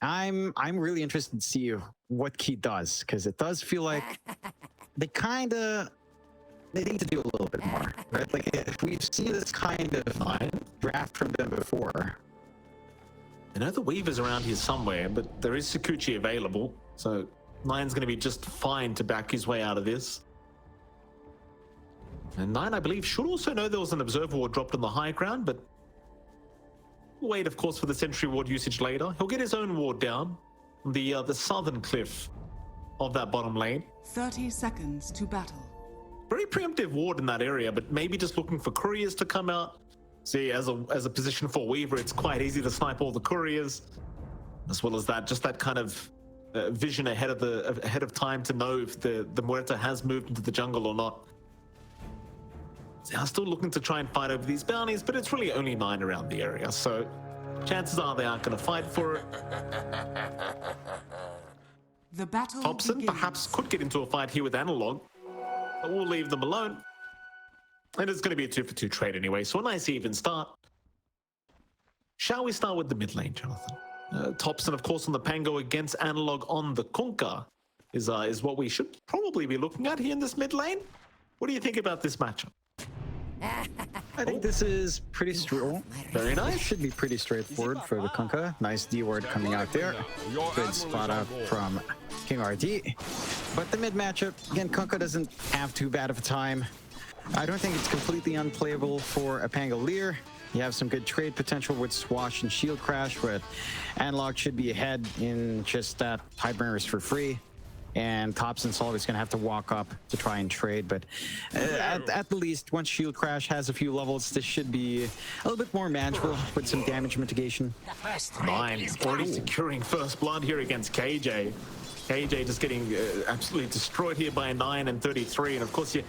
I'm really interested to see what Keyd does, because it does feel like they need to do a little bit more, right? Like if we've seen this kind of draft from them before. I know the Weaver's around here somewhere, but there is Sakuchi available, so Nine's going to be just fine to back his way out of this. And Nine, I believe, should also know there was an Observer Ward dropped on the high ground, but we'll wait, of course, for the Sentry Ward usage later. He'll get his own ward down on the southern cliff of that bottom lane. 30 seconds to battle. Very preemptive ward in that area, but maybe just looking for couriers to come out. See, as a position for Weaver, it's quite easy to snipe all the couriers, as well as that, just that kind of vision ahead of time to know if the Muerta has moved into the jungle or not. They are still looking to try and fight over these bounties, but it's really only 9 around the area, so chances are they aren't going to fight for it. The battle Topson begins. perhaps could get into a fight here with Analog, but we'll leave them alone. And it's going to be a 2-for-2 trade anyway, so a nice even start. Shall we start with the mid lane, Jonathan? Topson, of course, on the Pango against Analog on the Kunkka is what we should probably be looking at here in this mid lane. What do you think about this matchup? I think this is pretty straight. Very nice. Should be pretty straightforward for the Kunkka. Nice D word coming out there. Good spot up from Kingrd. But the mid matchup, again, Kunkka doesn't have too bad of a time. I don't think it's completely unplayable for a Pangolier. You have some good trade potential with Swash and Shield Crash, but Analog should be ahead in just that Tidebringers for free. And Topson's always going to have to walk up to try and trade. But at the least, once Shield Crash has a few levels, this should be a little bit more manageable with some damage mitigation. Nine already securing first blood here against KJ. KJ just getting absolutely destroyed here by 9 and 33. And of course, you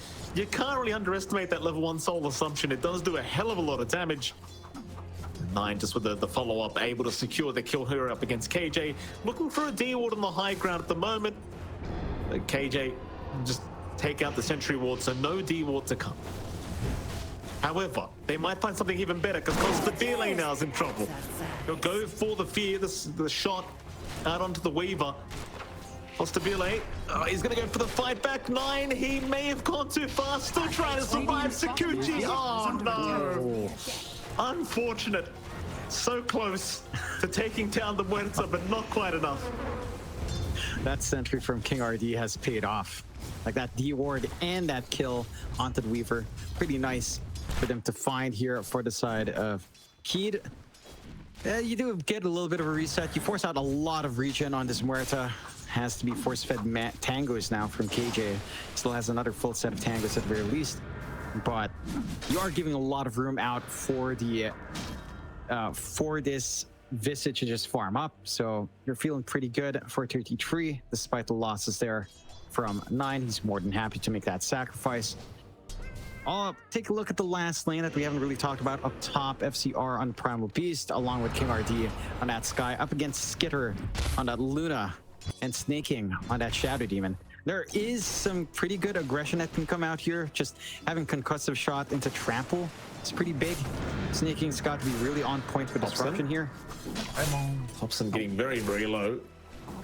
can't really underestimate that level 1 soul assumption. It does do a hell of a lot of damage. 9 just with the follow-up, able to secure the kill here up against KJ. Looking for a D ward on the high ground at the moment. KJ just take out the Sentry Ward, so no D Ward to come. However, they might find something even better, because Costabile now is in trouble. He'll go for the fear, the shot out onto the Weaver. Costabile, he's going to go for the fight back. 9, he may have gone too far, still trying to survive Sakuchi. Oh no! Unfortunate. So close to taking down the Muerta, but not quite enough. That sentry from Kingrd has paid off. Like that D ward and that kill onto the Weaver. Pretty nice for them to find here for the side of Keyd. You do get a little bit of a reset. You force out a lot of regen on this Muerta. Has to be force-fed tangos now from KJ. Still has another full set of tangos at the very least. But you are giving a lot of room out for the for this Visage to just farm up. So you're feeling pretty good for 33, despite the losses there from 9. He's more than happy to make that sacrifice. Take a look at the last lane that we haven't really talked about. Up top, FCR on Primal Beast, along with Kingrd on that Sky, up against Skiter on that Luna, and Sneyking on that Shadow Demon. There is some pretty good aggression that can come out here. Just having concussive shot into trample, it's pretty big. Sneyking's got to be really on point with disruption here. Topson getting very, very low.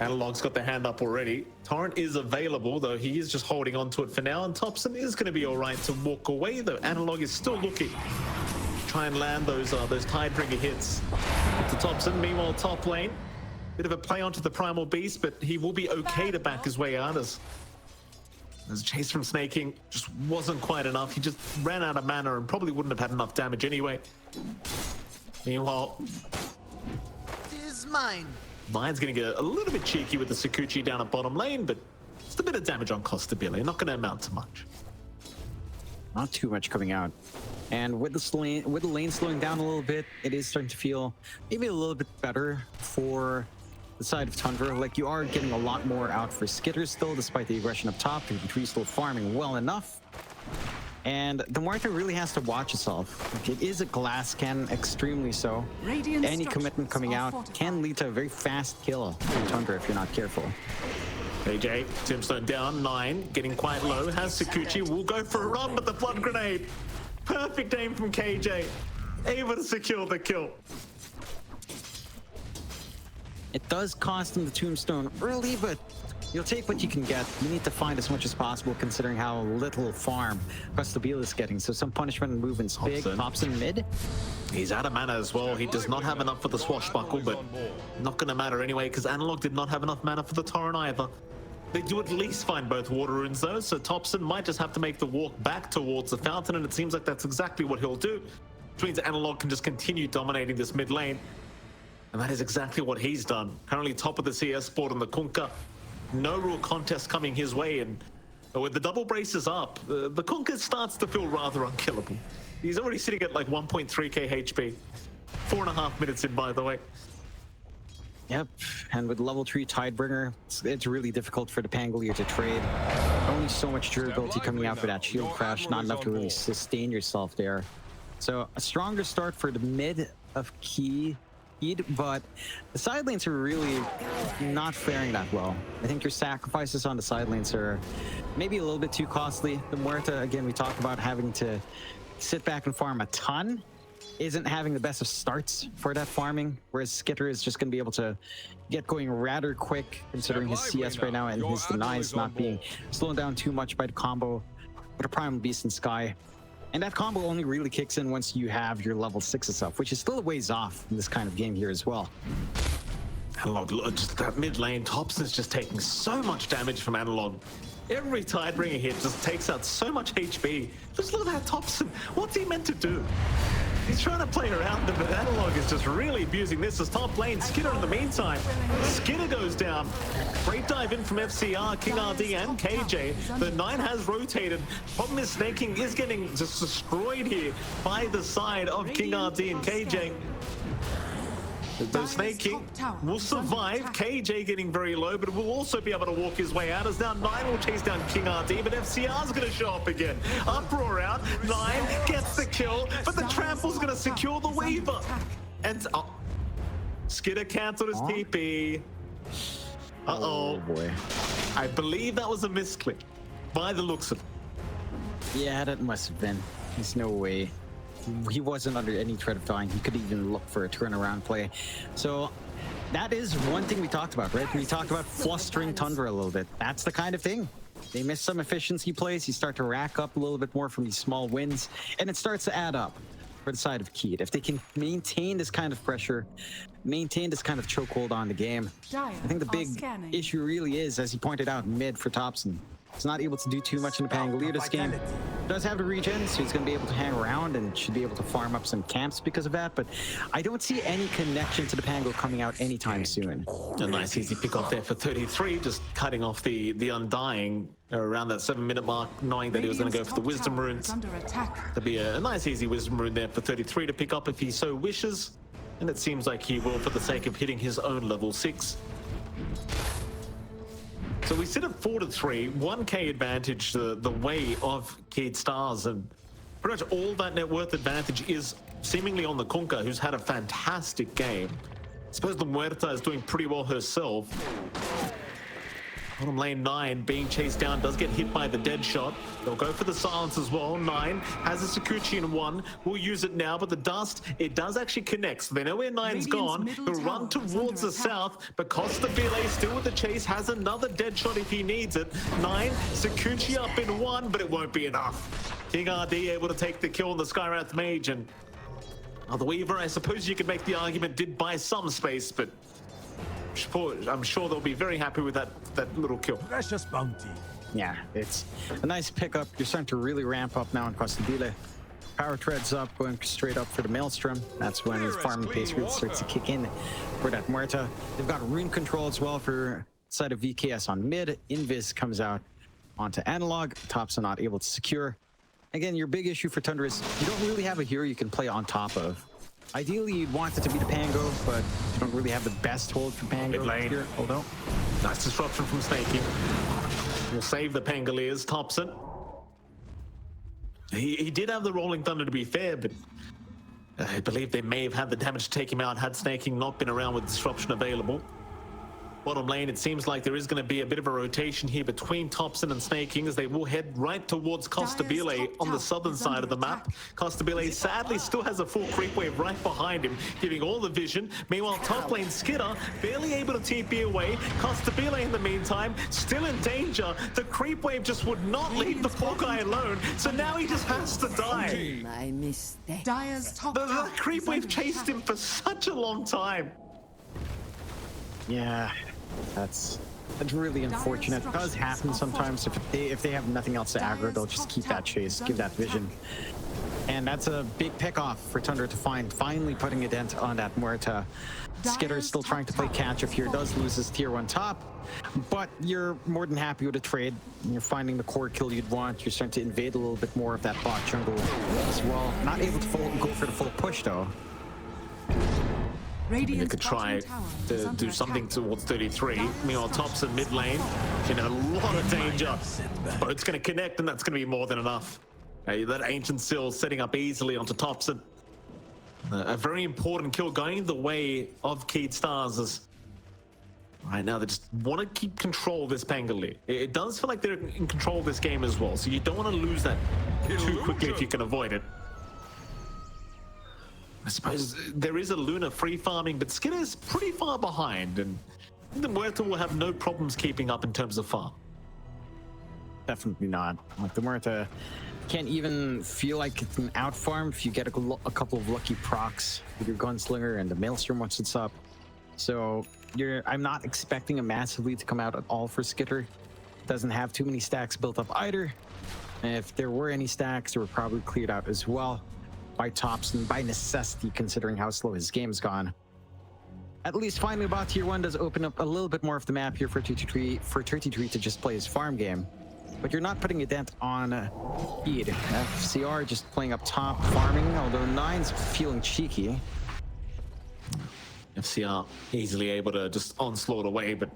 Analog's got the hand up already. Torrent is available, though he is just holding on to it for now, and Topson is going to be all right to walk away, though Analog is still looking to try and land those Tidebringer hits to Topson. Meanwhile, top lane, bit of a play onto the Primal Beast, but he will be okay to back his way out as a chase from Sneyking just wasn't quite enough. He just ran out of mana and probably wouldn't have had enough damage anyway. Meanwhile, is mine. Mine's going to get a little bit cheeky with the Sakuchi down at bottom lane, but just a bit of damage on Costabile. Not going to amount to much. Not too much coming out. And with the lane slowing down a little bit, it is starting to feel maybe a little bit better for the side of Tundra. Like, you are getting a lot more out for Skitter still, despite the aggression up top. The still farming well enough. And the Muerta really has to watch itself. Like, it is a glass cannon, extremely so. Radiant Any commitment coming out can lead to a very fast kill from Tundra if you're not careful. AJ, Tombstone down, 9, getting quite low, has Sakuchi, will go for a run, but the flood grenade. Perfect aim from KJ, able to secure the kill. It does cost him the tombstone early, but you'll take what you can get. You need to find as much as possible considering how little farm Costabile is getting. So some punishment and movement's big. Topson mid. He's out of mana as well. He does not have enough for the swashbuckle, but not going to matter anyway because Analog did not have enough mana for the torrent either. They do at least find both water runes though, so Topson might just have to make the walk back towards the fountain, and it seems like that's exactly what he'll do, which means Analog can just continue dominating this mid lane. And that is exactly what he's done. Currently top of the CS board on the Kunkka. No real contest coming his way, and with the double braces up, the Kunkka starts to feel rather unkillable. He's already sitting at like 1.3k HP. 4.5 minutes in, by the way. Yep, and with level 3 Tidebringer, it's really difficult for the Pangolier to trade. Only so much durability coming out for that shield crash, not enough to really sustain yourself there. So a stronger start for the mid of Keyd, but the side lanes are really not faring that well. I think your sacrifices on the side lanes are maybe a little bit too costly. The Muerta, again, we talked about having to sit back and farm a ton, isn't having the best of starts for that farming, whereas skiter is just going to be able to get going rather quick considering his CS right now and his denies not being slowed down too much by the combo with a Primal Beast and Sky. And that combo only really kicks in once you have your level 6 stuff, which is still a ways off in this kind of game here as well. Analog, just that mid lane, Topson's just taking so much damage from Analog. Every Tidebringer hit just takes out so much HP. Just look at that Topson. What's he meant to do? He's trying to play around them, but Analog is just really abusing this as top lane. Skiter in the meantime. Skiter goes down. Great dive in from FCR, Kingrd and KJ. The 9 has rotated. Problem is Sneyking is getting just destroyed here by the side of Kingrd and KJ. Though Sneyking will survive, KJ getting very low, but will also be able to walk his way out as now 9 will chase down Kingrd, but FCR's going to show up again. Uproar out, 9 gets the kill, but the trample's going to secure the Weaver. And Skiter cancelled his TP. Uh-oh. Oh boy. I believe that was a misclick by the looks of it. Yeah, that must have been. There's no way. He wasn't under any threat of dying. He could even look for a turnaround play. So that is one thing we talked about, right? We talked about flustering Tundra a little bit. That's the kind of thing. They miss some efficiency plays. You start to rack up a little bit more from these small wins, and it starts to add up for the side of Keyd. If they can maintain this kind of pressure, maintain this kind of chokehold on the game, I think the big issue really is, as he pointed out, mid for Topson. He's not able to do too much in the Pangolier this game. Does have the regen, so he's going to be able to hang around and should be able to farm up some camps because of that, but I don't see any connection to the Pango coming out anytime soon. A nice easy pick off there for 33, just cutting off the Undying around that 7-minute mark, knowing that he was going to go for the Wisdom runes. There'll be a nice easy Wisdom rune there for 33 to pick up if he so wishes, and it seems like he will for the sake of hitting his own level 6. So we sit at 4-3, 1k advantage the way of Keyd Stars, and pretty much all that net worth advantage is seemingly on the Kunkka, who's had a fantastic game. I suppose the Muerta is doing pretty well herself. Bottom lane 9 being chased down, does get hit by the dead shot. They'll go for the silence as well. 9 has a Sakuchi in 1. We'll use it now, but the dust, it does actually connect. So they know where 9's gone. He'll run towards the south, but Costabile still with the chase, has another dead shot if he needs it. 9, Sakuchi up in 1, but it won't be enough. Kingrd able to take the kill on the Skywrath Mage, and the Weaver, I suppose you could make the argument, did buy some space, but I'm sure they'll be very happy with that little kill. Precious bounty. Yeah, it's a nice pickup. You're starting to really ramp up now in Costabile. Power treads up, going straight up for the Maelstrom. That's when his farming pace really starts to kick in for that Muerta. They've got rune control as well for side of VKS on mid. Invis comes out onto Analog. Topson not able to secure. Again, your big issue for Tundra is you don't really have a hero you can play on top of. Ideally, you'd want it to be the Pango, but you don't really have the best hold for Pango here. Although, nice disruption from Sneyking. Will save the Pangoliers. Topson. He did have the Rolling Thunder, to be fair, but I believe they may have had the damage to take him out had Sneyking not been around with disruption available. Bottom lane, it seems like there is going to be a bit of a rotation here between Topson and Sneyking as they will head right towards Costabile on the southern side of the map. Costabile sadly still has a full creep wave right behind him, giving all the vision. Meanwhile, top lane Skiter barely able to TP away. Costabile in the meantime, still in danger. The creep wave just would not leave the poor guy alone, so now he just has to die. My mistake. Dire's top The tower creep is wave under chased him attack. for such a long time. Yeah, that's really unfortunate. It does happen sometimes. If they have nothing else to aggro, they'll just keep that chase, give that vision. And that's a big pick off for Tundra to find, finally putting a dent on that Muerta. Skitter is still trying to play catch up here, does lose his tier 1 top, but you're more than happy with a trade. You're finding the core kill you'd want. You're starting to invade a little bit more of that bot jungle as well. Not able to go for the full push though. They could try to do something towards 33. Meanwhile, Topson mid lane in a lot of danger. But it's going to connect, and that's going to be more than enough. That Ancient Seal setting up easily onto Topson. A very important kill going the way of Keyd Stars. As right now, they just want to keep control of this Pangali. It does feel like they're in control of this game as well, so you don't want to lose that too quickly if you can avoid it. I suppose there is a Luna free farming, but Skiter is pretty far behind, and the Muerta will have no problems keeping up in terms of farm. Definitely not. Like the Muerta can't even feel like it's an out farm if you get a couple of lucky procs with your Gunslinger and the Maelstrom once it's up. So I'm not expecting a massive lead to come out at all for Skiter. Doesn't have too many stacks built up either. And if there were any stacks, they were probably cleared out as well by Topson, by necessity, considering how slow his game's gone. At least finding about tier 1 does open up a little bit more of the map here for 33 to just play his farm game. But you're not putting a dent on Keyd. FCR just playing up top, farming, although Nine's feeling cheeky. FCR easily able to just onslaught away, but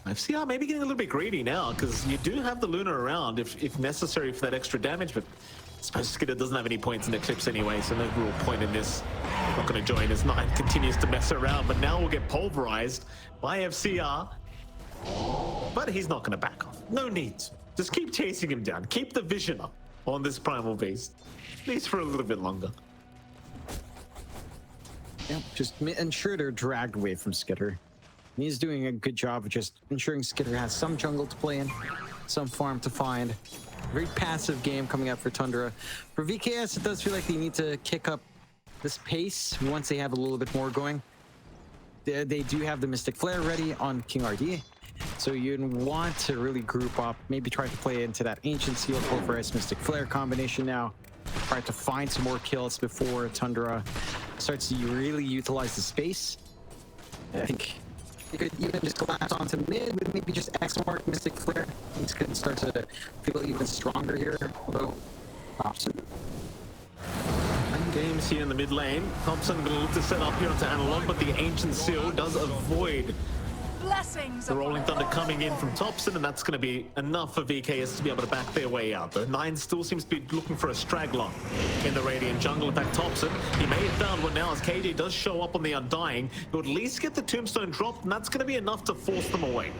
FCR maybe getting a little bit greedy now, because you do have the Luna around if necessary for that extra damage, but I suppose Skiter doesn't have any points in Eclipse anyway, so no real point in this. Not going to join as Nine continues to mess around, but now we'll get pulverized by FCR. But he's not going to back off. No need. Just keep chasing him down. Keep the vision up on this Primal Beast. At least for a little bit longer. Yep, just ensure they're dragged away from Skiter. He's doing a good job of just ensuring Skiter has some jungle to play in, some farm to find. Very passive game coming up for Tundra. For VKS, it does feel like they need to kick up this pace once they have a little bit more going. They do have the Mystic Flare ready on Kingrd, so you want to really group up, maybe try to play into that Ancient Seal Pulverized Mystic Flare combination now. Try to find some more kills before Tundra starts to really utilize the space. I think you could even just collapse onto mid with maybe just X Mark Mystic Flare. Things could start to feel even stronger here, although Topson. Games here in the mid lane. Topson going to look to set up here onto Analog, but the Ancient Seal does avoid the Rolling Thunder coming in from Topson, and that's going to be enough for VKS to be able to back their way out. The Nine still seems to be looking for a straggler in the Radiant jungle. In fact, Topson, he may have found one now as KJ does show up on the Undying. He'll at least get the Tombstone dropped, and that's going to be enough to force them away.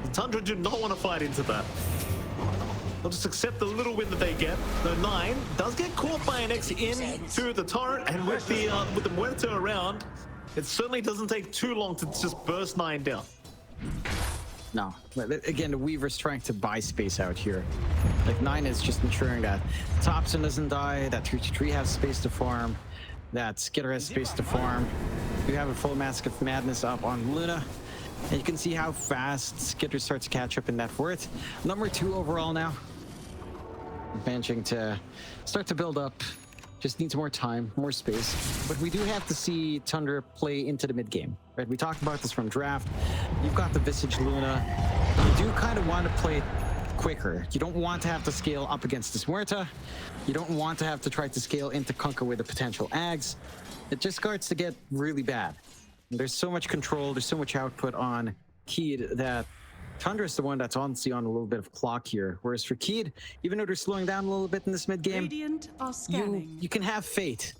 The Tundra do not want to fight into that. They'll just accept the little win that they get. The Nine does get caught by an X in through the turret, and with the Muerta around, it certainly doesn't take too long to just burst Nine down. No, again, the Weaver's trying to buy space out here. Like Nine is just ensuring that Topson doesn't die, that 33 has space to farm, that Skiter has space to farm. You have a full Mask of Madness up on Luna. And you can see how fast Skiter starts to catch up in that worth. Number 2 overall now. Managing to start to build up. Just needs more time, more space. But we do have to see Tundra play into the mid game, right? We talked about this from draft. You've got the Visage Luna. You do kind of want to play it quicker. You don't want to have to scale up against this Muerta. You don't want to have to try to scale into Kunkka with the potential Ags. It just starts to get really bad. There's so much control, there's so much output on Keyd that Tundra is the one that's honestly on a little bit of clock here. Whereas for Keyd, even though they're slowing down a little bit in this mid game, Radiant are scanning. you can have faith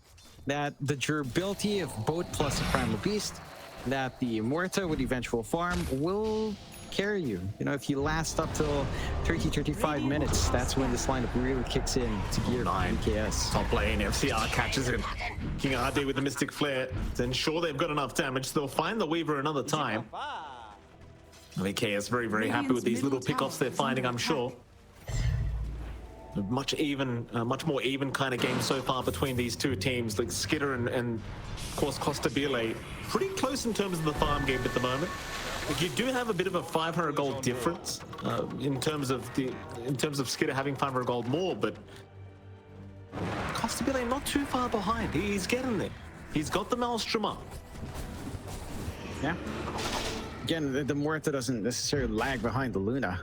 that the durability of both plus a Primal Beast that the Muerta with eventual farm will carry you. You know, if you last up till 30-35 minutes, that's when this lineup really kicks in to gear BKS. Top lane, FCR catches him. Kingrd with the Mystic Flare to ensure they've got enough damage. They'll find the Weaver another time. BKS very happy with these little pickoffs they're finding, I'm sure. Much more even kind of game so far between these two teams, like Skiter and of course Costabile. Pretty close in terms of the farm game at the moment. Like, you do have a bit of a 500 gold difference in terms of Skiter having 500 gold more, but Costabile not too far behind. He's getting there. He's got the Maelstrom up. Yeah. Again, the Muerta doesn't necessarily lag behind the Luna,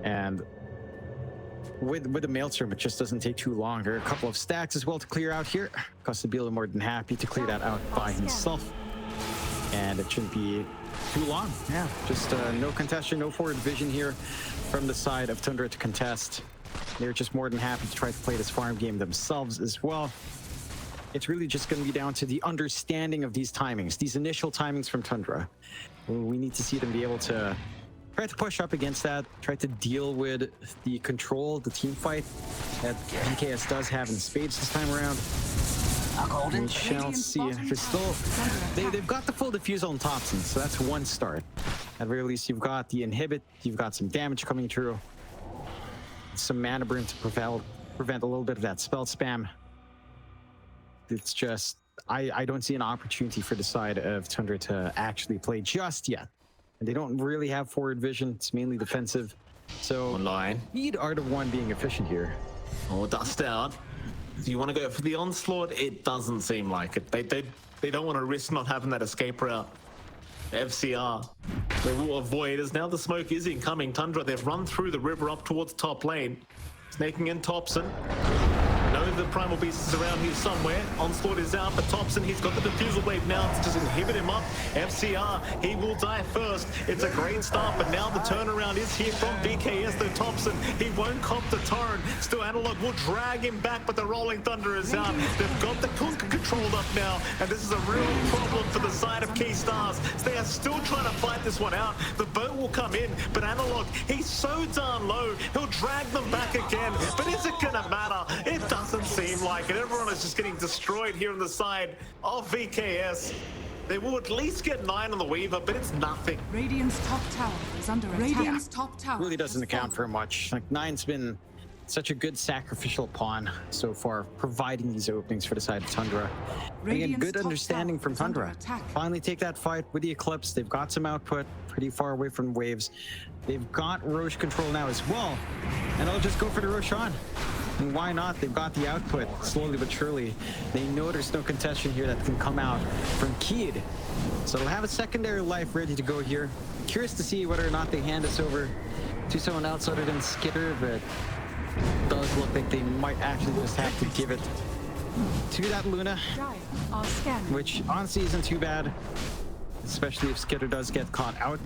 and with the Maelstrom, it just doesn't take too long. There are a couple of stacks as well to clear out here. Costabile more than happy to clear that out by himself, and it shouldn't be too long. Yeah, just no contestation, no forward vision here from the side of Tundra to contest. They're just more than happy to try to play this farm game themselves as well. It's really just going to be down to the understanding of these timings, these initial timings from Tundra. We need to see them be able to try to push up against that, try to deal with the control, the team fight that BKS does have in spades this time around. We shall see. They've got the full defuse on Topson, so that's one start. At very least, you've got the inhibit, you've got some damage coming through, some mana burn to prevent a little bit of that spell spam. It's just, I don't see an opportunity for the side of Tundra to actually play just yet. And they don't really have forward vision, it's mainly defensive. So, Keyd are the one being efficient here. Oh, dust out. Do you want to go for the onslaught? It doesn't seem like it. They don't want to risk not having that escape route. FCR, they will avoid as now the smoke is incoming. Tundra, they've run through the river up towards top lane. Sneyking in Topson. Know the Primal Beast is around here somewhere. Onslaught is out, but Topson, he's got the Diffusal Wave now to just inhibit him up. FCR, he will die first. It's a great start, but now the turnaround is here from BKS, though Topson, he won't cop the torrent. Still, Analog will drag him back, but the Rolling Thunder is out. They've got the Kunkka controlled up now, and this is a real problem for the side of Keyd Stars. They are still trying to fight this one out. The boat will come in, but Analog, he's so darn low, he'll drag them back again. But is it gonna matter? It doesn't seem like it. Everyone is just getting destroyed here on the side of VKS. They will at least get 9 on the Weaver, but it's nothing. Radiant's top tower is under attack. Radiant's top tower really doesn't account for much. Like, 9's been such a good sacrificial pawn so far, providing these openings for the side of Tundra. Again, good understanding from Tundra. Finally take that fight with the Eclipse. They've got some output, pretty far away from waves. They've got Roche control now as well, and they'll just go for the Roshan. And why not? They've got the output, slowly but surely. They know there's no contestation here that can come out from Keyd. So they'll have a secondary life ready to go here. Curious to see whether or not they hand this over to someone else other than Skiter, but it does look like they might actually just have to give it to that Luna, which honestly isn't too bad, especially if Skiter does get caught out.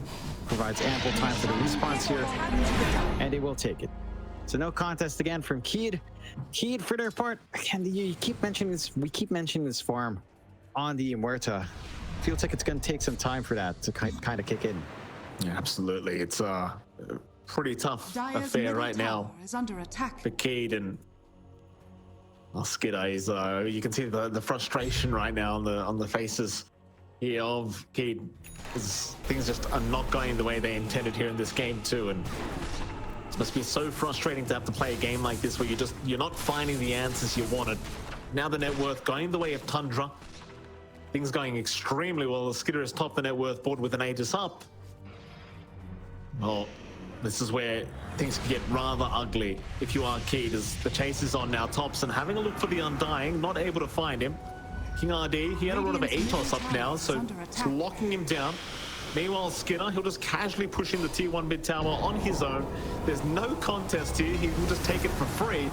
Provides ample time for the response here, and they will take it. So no contest again from Keyd. Keyd, for their part, again, you keep mentioning this. We keep mentioning this farm on the Muerta. Feels like it's going to take some time for that to kind of kick in. Yeah, absolutely. It's a pretty tough affair right now is under attack. for Keyd, and Skiter is. You can see the frustration right now on the faces here of Keyd. Things just are not going the way they intended here in this game too, and it must be so frustrating to have to play a game like this where you're not finding the answers you wanted. Now the net worth going the way of Tundra. Things going extremely well. Skiter has topped the net worth board with an Aegis up. Well, this is where things can get rather ugly if you are Keyd, as the chase is on now. Topson having a look for the Undying, not able to find him. Kingrd, he had a run of Atos up now, so it's locking him down. Meanwhile, Skiter, he'll just casually push in the tier 1 mid tower on his own. There's no contest here, he will just take it for free.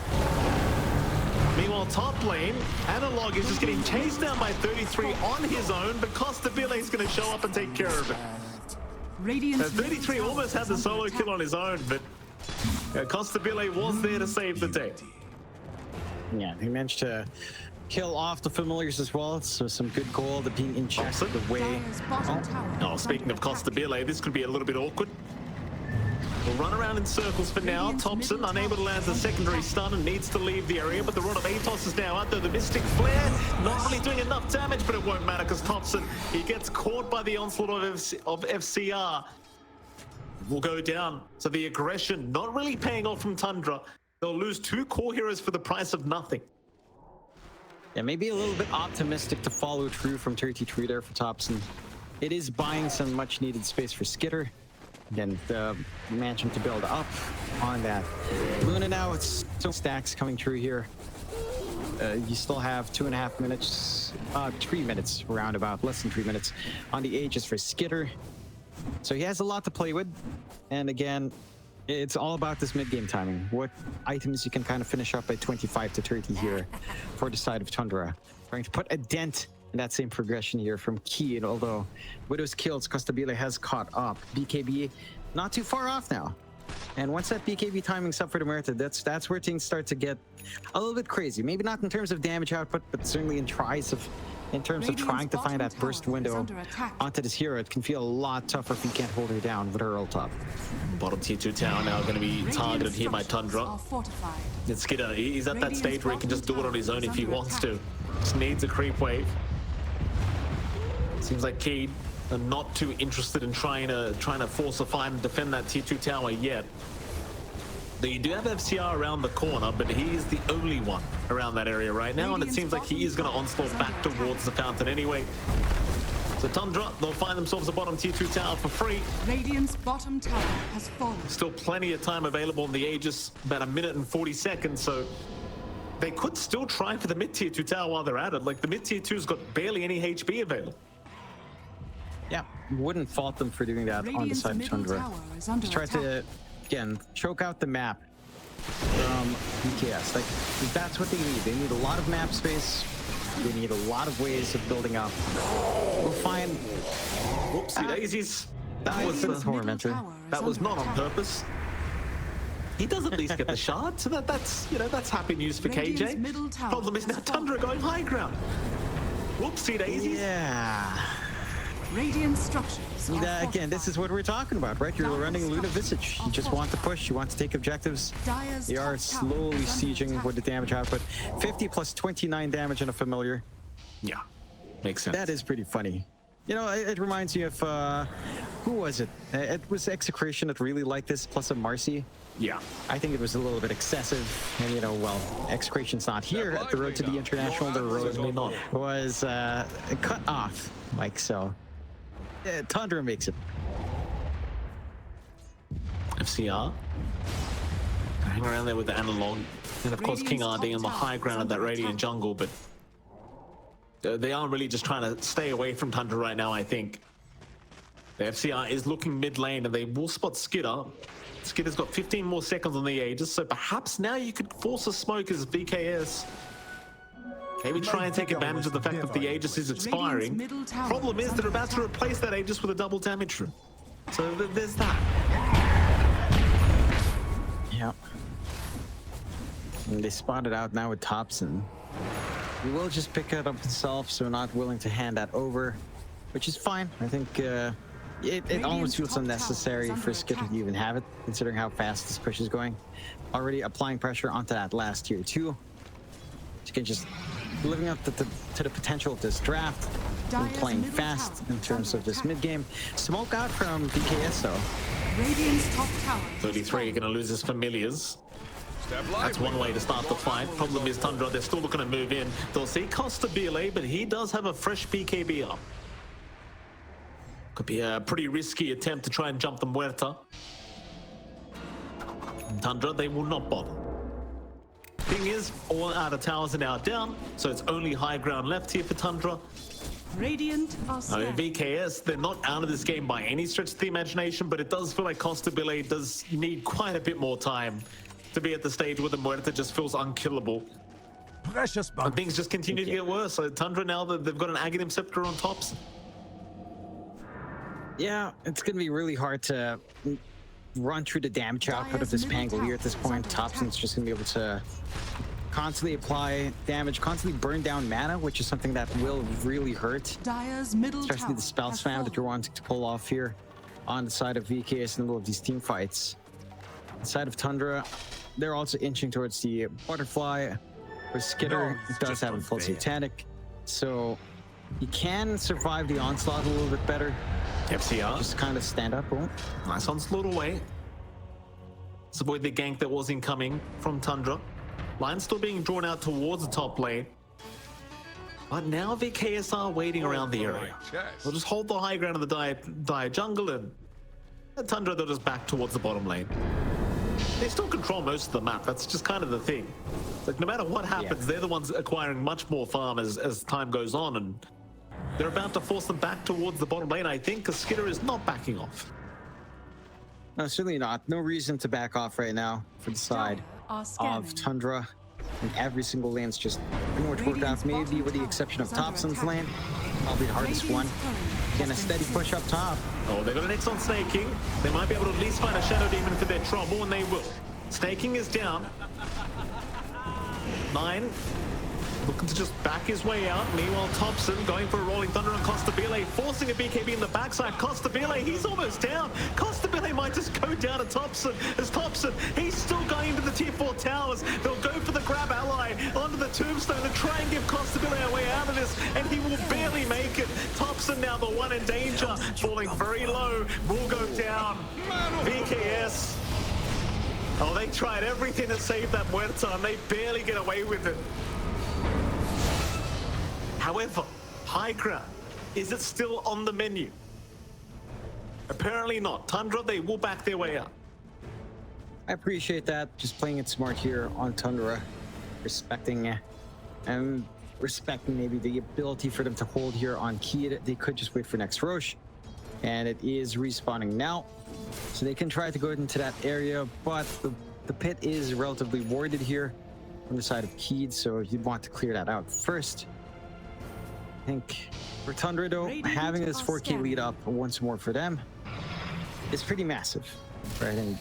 Meanwhile, top lane, Analog is just getting chased down by 33 on his own, but Costabile is going to show up and take care of it. 33 almost had the solo kill on his own, but Costabile was there to save the day. Yeah, he managed to kill off the familiars as well, so some good gold being in check Topson. the way. Dire's bottom tower Oh, is speaking under of attack. Costabile, this could be a little bit awkward. We'll run around in circles for now. Radiant's Topson middle unable to tower land is the under secondary attack. stun and needs to leave the area, but the rod of Atos is now out there. The Mystic Flare not really doing enough damage, but it won't matter because Topson, he gets caught by the onslaught of FCR. Will go down. So the aggression not really paying off from Tundra. They'll lose 2 core heroes for the price of nothing. Yeah, maybe a little bit optimistic to follow through from 33 there for Topson. It is buying some much needed space for Skiter. Again, the mansion to build up on that. Luna now, it's still stacks coming through here. You still have 2.5 minutes, 3 minutes roundabout, less than 3 minutes on the Aegis for Skiter. So he has a lot to play with. And again, it's all about this mid-game timing. What items you can kind of finish up at 25 to 30 here for the side of Tundra. Trying to put a dent in that same progression here from Keyd, although Widow's kills, Costabile has caught up. BKB not too far off now. And once that BKB timing's up for the Merita, that's where things start to get a little bit crazy. Maybe not in terms of damage output, but certainly in terms of Radiant's trying to find bottom that burst tower is window under attack. onto this hero. It can feel a lot tougher if you can't hold her down with her ult up. Bottom tier 2 tower now going to be Radiant targeted here by structures Tundra. are fortified. It's Skiter. He's at that Radiant's stage where he can just do it on his own bottom if he tower is wants under to. Just needs a creep wave. Seems like Keyd are not too interested in trying to force a fight and defend that tier 2 tower yet. You do have FCR around the corner, but he is the only one around that area right now, and it Radiant's seems like he is going to onslaught back towards the fountain anyway. So Tundra, they'll find themselves a bottom tier 2 tower for free. Radiant's bottom tower has fallen. Still plenty of time available on the Aegis, about 1 minute and 40 seconds, so they could still try for the mid-tier 2 tower while they're at it. Like, the mid-tier 2's got barely any HP available. Yeah, wouldn't fault them for doing that on the Radiant's side of middle Tundra. tower is under Just try attack. to, again, choke out the map from BKS. Like, that's what they need. They need a lot of map space. They need a lot of ways of building up. We'll find... Whoopsie daisies. That was Radiant's middle Tormentor. tower is That was under not on attack. purpose. He does at least get the shard, so that's that's happy news for Radiant's KJ. middle tower Problem is has now fallen. Tundra going high ground. Whoopsie daisies. Yeah. Radiant structures are Again, this is what we're talking about, right? You're running Luna Visage. You just want to push. You want to take objectives. Dire's They are top tower slowly is under sieging attack. with the damage output. 50 plus 29 damage on a familiar. Yeah, makes sense. That is pretty funny. You know, it reminds me of, who was it? It was Execration that really liked this, plus a Marcy. Yeah. I think it was a little bit excessive. And, you know, well, Execration's not here at the road to the International. The road was cut off, like so. Tundra makes it. FCR. Hang around there with the analog. And of course, Radiant's Kingrd on the top high tower ground is of that under Radiant attack. jungle, but they are really just trying to stay away from Tundra right now, I think. The FCR is looking mid lane and they will spot Skiter. Skitter's got 15 more seconds on the Aegis, so perhaps now you could force a smoke as VKS. Maybe try and take advantage of the fact that the Aegis is expiring. middle tower Problem is is they're under about to attack. replace that Aegis with a double damage room. So there's that. Yep. And they spotted out now with Topson. He will just pick it up himself, so not willing to hand that over, which is fine. I think it almost feels top tower unnecessary is under for Skiter attack. to even have it, considering how fast this push is going. Already applying pressure onto that last tier 2. You can just living up to the potential of this draft and Dire's playing middle fast tower in is terms under of this attack. mid-game. Smoke out from BKS though. Radiant's top tower. 33 are going to lose his familiars. That's one way to start the fight. Problem is Tundra, they're still looking to move in. They'll see Costabile, but he does have a fresh BKB up. Could be a pretty risky attempt to try and jump the Muerta. Tundra, they will not bother. Thing is, all outer towers are now down, so it's only high ground left here for Tundra. Radiant are slain. VKS, they're not out of this game by any stretch of the imagination, but it does feel like Costabile does need quite a bit more time to be at the stage where the Muerta just feels unkillable. Precious And bug. things just continue to get worse. So Tundra now, they've got an Aghanim Scepter on tops. Yeah, it's going to be really hard to run through the damage output of Dire's this middle Pangolier at this tower point. is under Topson's just going to be able to constantly apply damage, constantly burn down mana, which is something that will really hurt. Dire's middle Especially tower the spell has spam that you're fallen. wanting to pull off here on the side of VKS in the middle of these team fights. The side of Tundra, they're also inching towards the butterfly, where Skitter does have a full satanic, so he can survive the onslaught a little bit better. FCR. Just kind of stand up. Oh, Nice onslaught away. Let's avoid the gank that was incoming from Tundra. Line still being drawn out towards the top lane. But now VKS are waiting around the area. They'll just hold the high ground of the dire jungle, and Tundra, they'll just back towards the bottom lane. They still control most of the map. That's just kind of the thing. Like, no matter what happens, they're the ones acquiring much more farm as time goes on, and they're about to force them back towards the bottom lane, I think, because Skitter is not backing off. no, certainly not. No reason to back off right now for the side Are scanning. of Tundra. And every single lane's just pretty much worked out, maybe with the exception of Topson's lane. Probably the hardest one. Again, a steady push up top. Oh, they got an X on Sneyking. They might be able to at least find a Shadow Demon for their trouble, and they will. Sneyking is down. 9 looking to just back his way out. Meanwhile, Topson going for a Rolling Thunder on Costabile, forcing a BKB in the backside. Costabile, he's almost down. Costabile might just go down to Topson. As Topson, he's still going into the tier 4 towers. They'll go for the grab ally onto the tombstone to try and give Costabile a way out of this, and he will barely make it. Topson now the one in danger, falling very low, will go down. VKS. Oh, they tried everything to save that Muerta, and they barely get away with it. However, high ground, is it still on the menu? Apparently not. Tundra, they will back their way up. I appreciate that. Just playing it smart here on Tundra. Respecting maybe the ability for them to hold here on Keyd. They could just wait for next Roche. And it is respawning now. So they can try to go into that area, but the pit is relatively warded here on the side of Keyd, so you'd want to clear that out first. I think for Tundra, though, having this 4K lead up once more for them is pretty massive, right? And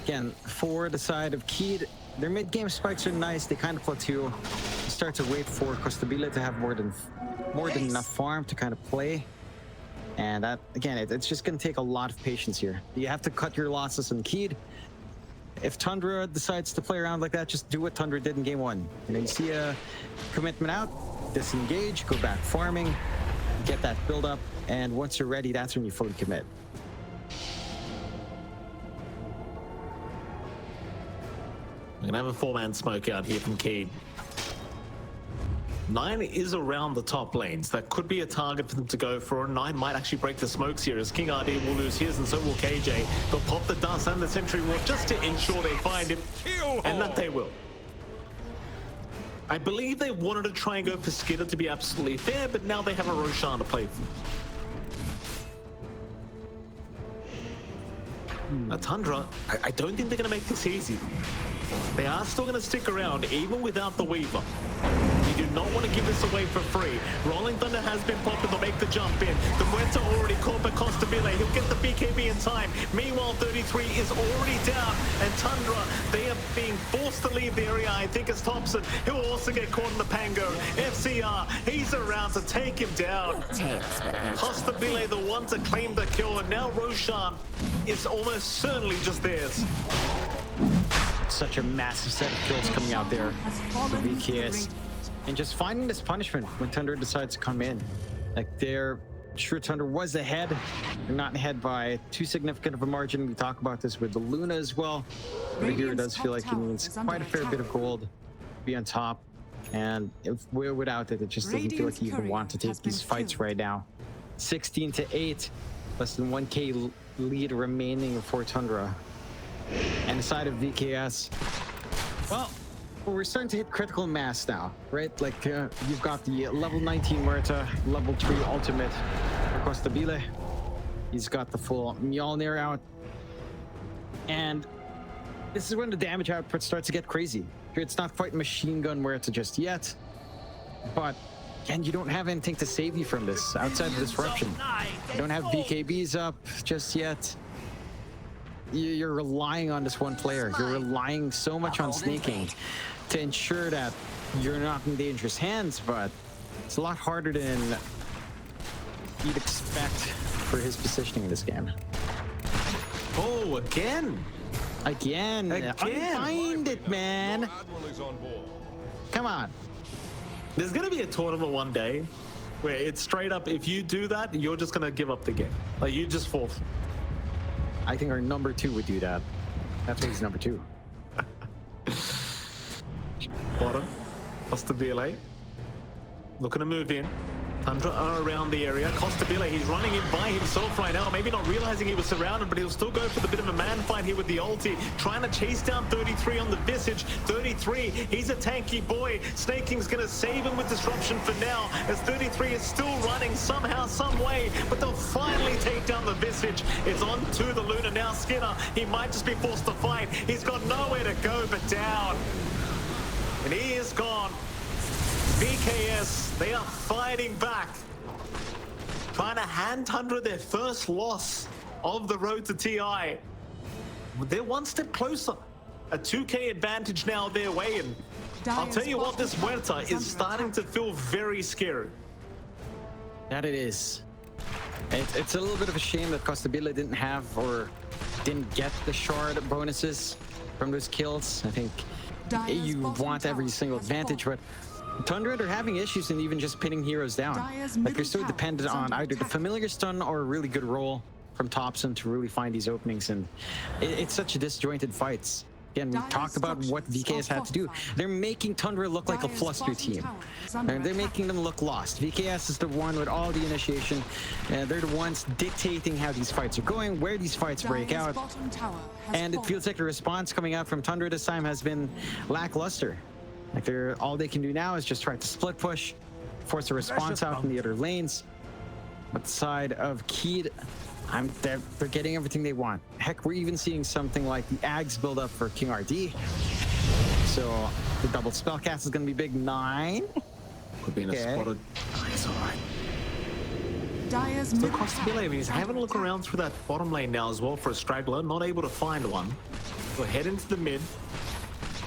again, for the side of Keyd, their mid-game spikes are nice. They kind of plateau. You start to wait for Costabile to have more than enough farm to kind of play. And that, again, it's just going to take a lot of patience here. You have to cut your losses on Keyd. If Tundra decides to play around like that, just do what Tundra did in game 1. You know, you see a commitment out, disengage, go back farming, get that build up, and once you're ready, that's when you fully commit. We're gonna have a 4-man smoke out here from Keyd. 9 is around the top lanes. That could be a target for them to go for. 9 might actually break the smokes here, as Kingrd will lose his, and so will KJ. They'll pop the dust and the sentry ward just to ensure they find him, and that they will. I believe they wanted to try and go for Skitter to be absolutely fair, but now they have a Roshan to play for. Now Tundra, I don't think they're going to make this easy. They are still going to stick around, even without the Weaver. You do not want to give this away for free. Rolling Thunder has been popped, they'll make the jump in. The Muerta already caught by Costabile. He'll get the BKB in time. Meanwhile, 33 is already down. And Tundra, they are being forced to leave the area. I think it's Topson. He'll also get caught in the Pango. FCR, he's around to take him down. Costabile, the one to claim the kill. And now Roshan is almost certainly just theirs. Such a massive set of kills coming out there for VKS. And just finding this punishment when Tundra decides to come in. Like, they're sure Tundra was ahead. They're not ahead by too significant of a margin. We talk about this with the Luna as well. But here it does feel like he needs quite a fair bit of gold to be on top. And if we're without it, it just doesn't feel like he even wants to take these fights right now. 16-8, less than 1K lead remaining for Tundra. And the side of VKS, well, we're starting to hit critical mass now, right? Like, you've got the level 19 Muerta, level 3 ultimate for Costabile. He's got the full Mjolnir out. And this is when the damage output starts to get crazy. It's not quite machine gun Muerta just yet, but again, you don't have anything to save you from this outside of disruption. You don't have BKBs up just yet. You're relying on this one player. You're relying so much on Sneyking to ensure that you're not in dangerous hands, but it's a lot harder than you'd expect for his positioning in this game. Oh, again! Again. Find it, man. Come on. There's going to be a tournament one day where it's straight up, if you do that, you're just going to give up the game. Like, you just fall. I think our number 2 would do that. That's why he's number 2. Bottom. Costabile. Looking to move in. Tundra are around the area. Costabile, he's running in by himself right now. Maybe not realizing he was surrounded, but he'll still go for the bit of a man fight here with the ulti. Trying to chase down 33 on the Visage. 33, he's a tanky boy. Sneyking's going to save him with disruption for now, as 33 is still running somehow, some way, but they'll finally take down the Visage. It's on to the Luna now. Skiter, he might just be forced to fight. He's got nowhere to go but down. And he is gone. VKS, they are fighting back. Trying to hand Tundra their first loss of the road to TI. They're one step closer. A 2K advantage now their way. And I'll tell you what, this Huerta is starting to feel very scary. That it is. It's a little bit of a shame that Costabile didn't have or didn't get the shard bonuses from those kills. I think you want every single advantage, but Tundra are having issues in even just pinning heroes down. Like, they're so dependent on either the familiar stun or a really good roll from Topson to really find these openings, and it's such a disjointed fights. Again, we talked about what VKS had to do. They're making Tundra look like a fluster team. They're making them look lost. VKS is the one with all the initiation. They're the ones dictating how these fights are going, where these fights break out. And it feels like the response coming out from Tundra this time has been lackluster. Like, all they can do now is just try to split push, force a response out from the other lanes. But the side of Keyd, they're getting everything they want. Heck, we're even seeing something like the Ags build up for Kingrd. So the double spellcast is going to be big. 9. Could be in a spotted. Nice, all right. Dire's So Costabile, he's having a look around through that bottom lane now as well for a straggler. Not able to find one. We'll head into the mid.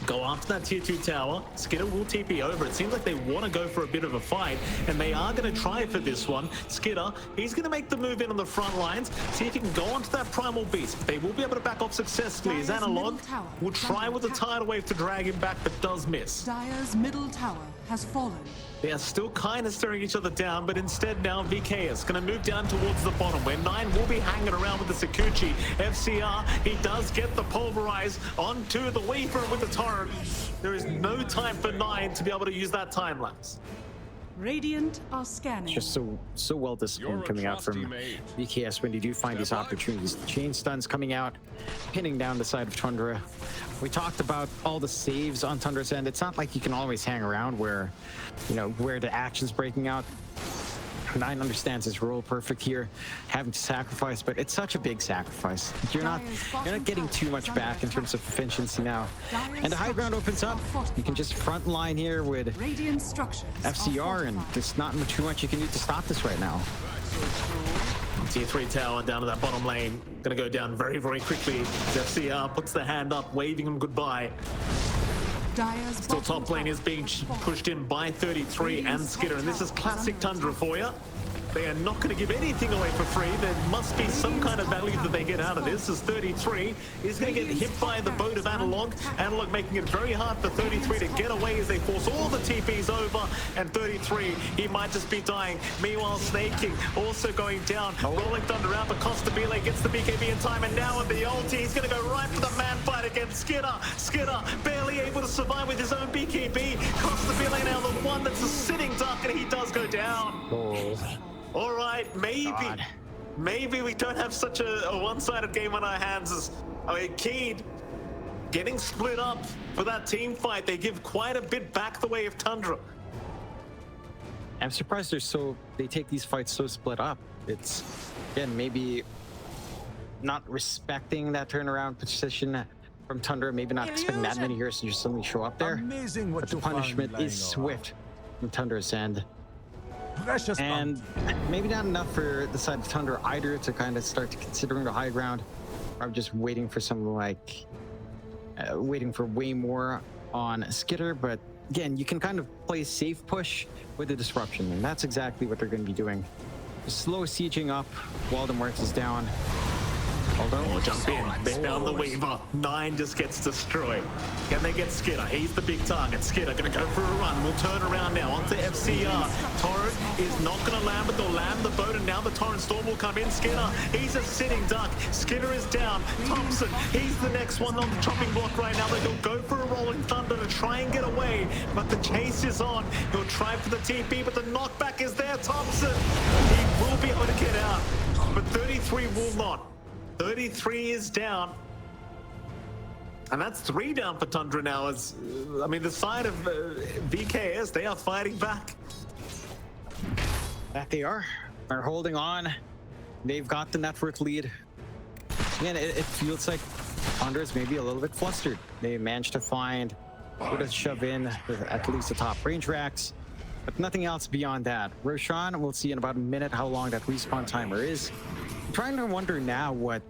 Go after that tier 2 tower. Skiter will TP over. It seems like they want to go for a bit of a fight, and they are going to try for this one. Skiter, he's going to make the move in on the front lines, see if he can go onto that primal beast. They will be able to back off successfully. His analog will try with the tidal wave to drag him back, but does miss. Dire's middle tower has fallen. They are still kind of staring each other down, but instead now VK is going to move down towards the bottom, where 9 will be hanging around with the Sakuchi. FCR, he does get the pulverize onto the Weaver with the torrent. There is no time for 9 to be able to use that time lapse. Radiant are scanning. Just so well disciplined coming out from VKS when you do find these opportunities. The chain stuns coming out, pinning down the side of Tundra. We talked about all the saves on Tundra's end. It's not like you can always hang around where the action's breaking out. 9 understands his role perfect here, having to sacrifice, but it's such a big sacrifice. You're not getting too much back in terms of efficiency now. And the high ground opens up. You can just front line here with FCR, and there's not too much you can do to stop this right now. Tier 3 tower down to that bottom lane. Gonna go down very, very quickly. FCR puts the hand up, waving him goodbye. Still top lane is being pushed in by 33 and Skiter, and this is classic Tundra for you. They are not going to give anything away for free. There must be some kind of value that they get out of this, as 33 is going to get hit by the boat of Analog. Analog making it very hard for 33 to get away as they force all the TPs over, and 33, he might just be dying. Meanwhile, Sneyking also going down. Rolling Thunder out, but Costabile gets the BKB in time, and now with the ulti, he's going to go right for the man fight against Skiter. Skiter barely able to survive with his own BKB. Costabile now the one that's a sitting duck, and he does go down. All right, maybe we don't have such a one-sided game on our hands. As Keyd getting split up for that team fight. They give quite a bit back the way of Tundra. I'm surprised they take these fights so split up. It's, again, maybe not respecting that turnaround position from Tundra, maybe not expecting that many heroes to just suddenly show up there. But the punishment is swift from Tundra's end. And maybe not enough for the side of Tundra either to kind of start to considering the high ground. I'm just waiting for something like waiting for way more on skiter, but again, you can kind of play safe push with the disruption, and that's exactly what they're going to be doing. Slow sieging up while the Mortis is down. Oh, jump in. They found the Weaver. 9 just gets destroyed. Can they get Skiter? He's the big target. Skiter gonna go for a run. We'll turn around now onto FCR. Torrent is not gonna land, but they'll land the boat, and now the Torrent Storm will come in. Skiter, he's a sitting duck. Skiter is down. Topson, he's the next one on the chopping block right now. They'll go for a Rolling Thunder to try and get away, but the chase is on. He'll try for the TP, but the knockback is there. Topson, he will be able to get out, but 33 will not. 33 is down. And that's 3 down for Tundra now. As I mean, the side of VKS, they are fighting back. That they are. They're holding on. They've got the network lead. Again, it feels like Tundra's maybe a little bit flustered. They managed to find who to shove in with at least the top range racks, but nothing else beyond that. Roshan, we'll see in about a minute how long that respawn timer is. I'm trying to wonder now what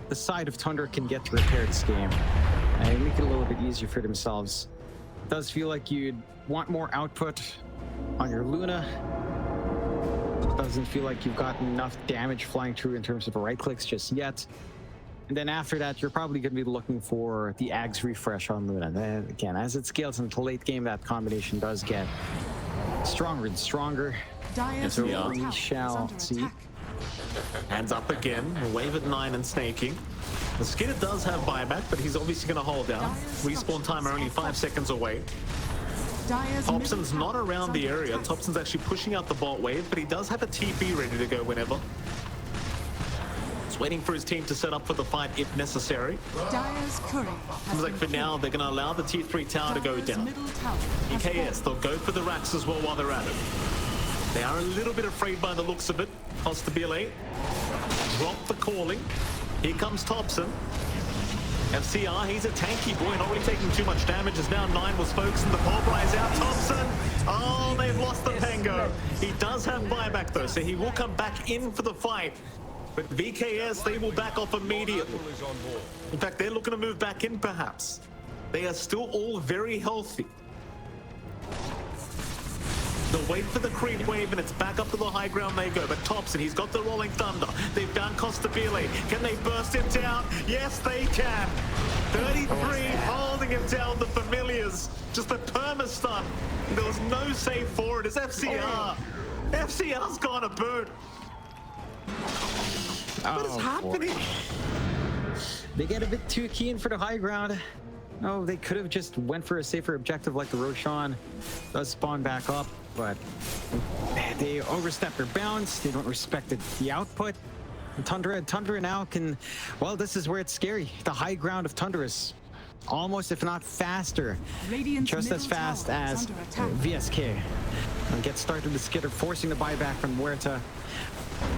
the side of Tundra can get to repair this game and make it a little bit easier for themselves. It does feel like you'd want more output on your Luna. It doesn't feel like you've got enough damage flying through in terms of right clicks just yet. And then after that, you're probably going to be looking for the Ags refresh on Luna. Then again, as it scales into late game, that combination does get stronger and stronger. Dire's we middle are. tower We is shall under see. attack. Hands up again. Wave at 9 and Sneyking. The Skiter does have buyback, but he's obviously going to hold out. Respawn timer only 5 seconds away. Dire's Topson's middle not tower around is the under area. attack. Topson's actually pushing out the bot wave, but he does have a TP ready to go whenever. He's waiting for his team to set up for the fight if necessary. Dire's courier has Seems like been for now, they're going to allow the T3 tower to go Dire's down. middle tower has EKS, fallen. they'll go for the racks as well while they're at it. They are a little bit afraid by the looks of it. Costabile, drop the calling. Here comes Topson. FCR, he's a tanky boy, not really taking too much damage, as now 9 was focused and the pulverize out. Topson, oh, they've lost the Pango. He does have buyback though, so he will come back in for the fight. But VKS, they will back off immediately. In fact, they're looking to move back in perhaps. They are still all very healthy. They'll wait for the creep wave, and it's back up to the high ground they go. But Topson, he's got the Rolling Thunder. They've found Costabile. Can they burst him down? Yes, they can. 33 holding him down, the Familiars. Just a perma-stun. There was no save for it. It's FCR. FCR's gone a boot. What is happening? They get a bit too keen for the high ground. Oh, they could have just went for a safer objective like the Roshan. Does spawn back up, but they overstep their bounds. They don't respect the output. And Tundra now can, well, this is where it's scary. The high ground of Tundra is almost, if not faster, Radiant's just as middle fast tower is as under attack. VSK. And get started with Skiter, forcing the buyback from Huerta.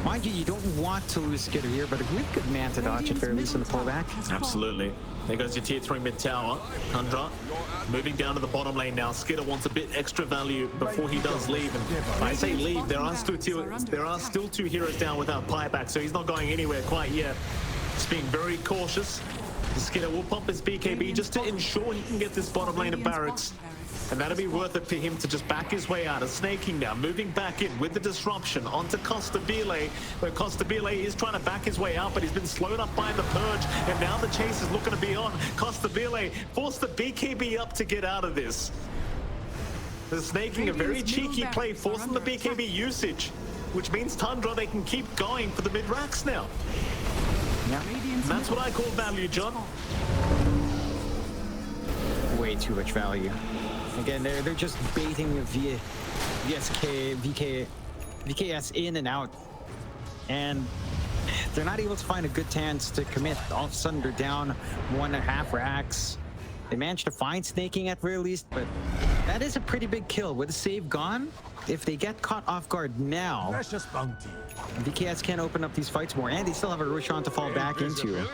Mind you, you don't want to lose Skiter here, but a really good man to dodge at very least in the pullback. Absolutely. There goes your tier 3 mid tower. Tundra moving down to the bottom lane now. Skiter wants a bit extra value before he does leave. And I say leave, there are still two heroes down without buyback, so he's not going anywhere quite yet. Just being very cautious. Skiter will pop his BKB just to ensure he can get this bottom lane of barracks. And that'll be worth it for him to just back his way out. A Sneyking now moving back in with the disruption onto Costabile, where Costabile is trying to back his way out, but he's been slowed up by the Purge, and now the chase is looking to be on. Costabile forced the BKB up to get out of this. The Sneyking, a very cheeky play, forcing the BKB usage, which means Tundra, they can keep going for the mid-racks now. Yeah. And that's what I call value, John. Way too much value. Again, they're just baiting VKS in and out, and they're not able to find a good chance to commit. All of a sudden, they're down 1.5 racks. They managed to find Sneyking at very least, but that is a pretty big kill. With the save gone, if they get caught off guard now, VKS can't open up these fights more, and they still have a Roshan to fall back into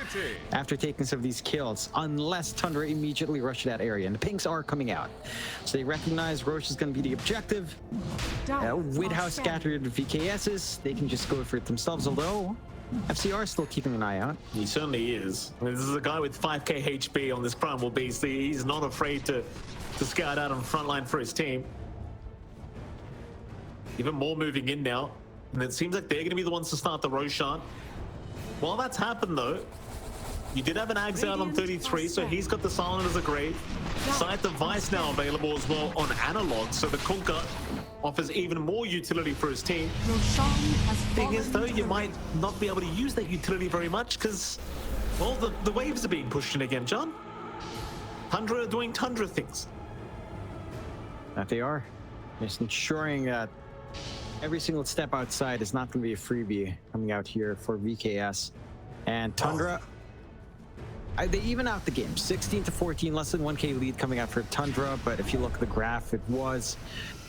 after taking some of these kills, unless Tundra immediately rush that area, and the pings are coming out. So they recognize Roche is going to be the objective. With how scattered VKS is, they can just go for it themselves, although FCR is still keeping an eye out. He certainly is. I mean, this is a guy with 5k HP on this Primal Beast. He's not afraid to to scout out on the front line for his team. Even more moving in now. And it seems like they're going to be the ones to start the Roshan. While that's happened, though, you did have an Ags out on 33, so he's got the Silent as a grave. Sight device now available as well on analog, so the Kingrd offers even more utility for his team. Roshan has Thing is, though, fallen you to might not be able to use that utility very much because, well, the waves are being pushed in again, John. Tundra are doing Tundra things. That they are. Just ensuring that every single step outside is not going to be a freebie coming out here for VKS. And Tundra, they even out the game. 16-14, less than 1k lead coming out for Tundra. But if you look at the graph, it was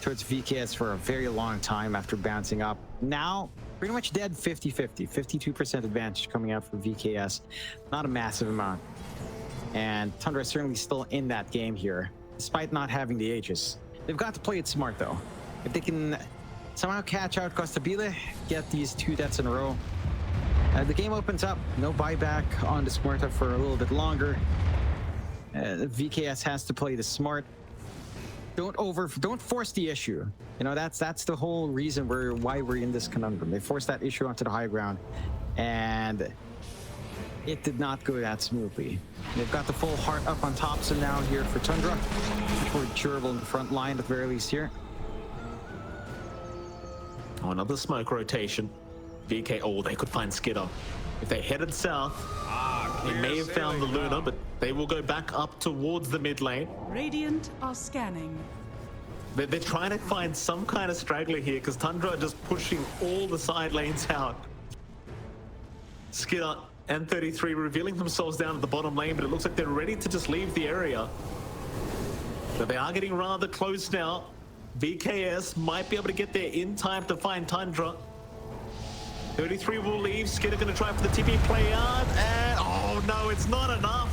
towards VKS for a very long time after bouncing up. Now, pretty much dead 50-50. 52% advantage coming out for VKS. Not a massive amount. And Tundra is certainly still in that game here, despite not having the Aegis. They've got to play it smart, though. If they can somehow catch out Costabile, get these 2 deaths in a row, the game opens up. No buyback on the Smurta for a little bit longer. VKS has to play the smart. Don't force the issue. You know, that's the whole reason why we're in this conundrum. They forced that issue onto the high ground, and it did not go that smoothly. They've got the full heart up on Topson now here for Tundra. More durable in the front line at the very least here. Oh, another smoke rotation. VK, oh, they could find Skiter. If they headed south, they may have found the Luna, but they will go back up towards the mid lane. Radiant are scanning. They're trying to find some kind of straggler here because Tundra are just pushing all the side lanes out. Skiter and 33 revealing themselves down at the bottom lane, but it looks like they're ready to just leave the area. But they are getting rather close now. VKS might be able to get there in time to find Tundra. 33 will leave. Skiter going to try for the TP play out, and oh no, it's not enough.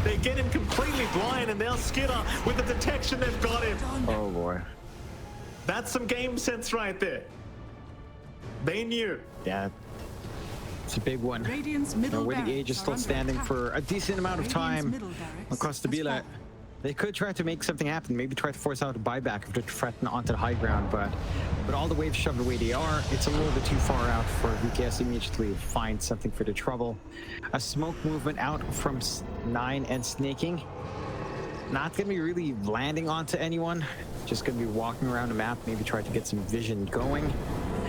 They get him completely blind, and now Skiter, with the detection, they've got him. Oh boy. That's some game sense right there. They knew. Yeah. It's a big one. Radiant's Now, middle where the barracks Age is are still under standing attack. for a decent amount of Radiant's time middle barracks across the has Bila. fallen. They could try to make something happen, maybe try to force out a buyback if they're threatened onto the high ground, but all the waves shoved the way they are, it's a little bit too far out for VKS immediately to find something for the trouble. A smoke movement out from Nine and Sneyking. Not going to be really landing onto anyone, just going to be walking around the map, maybe try to get some vision going.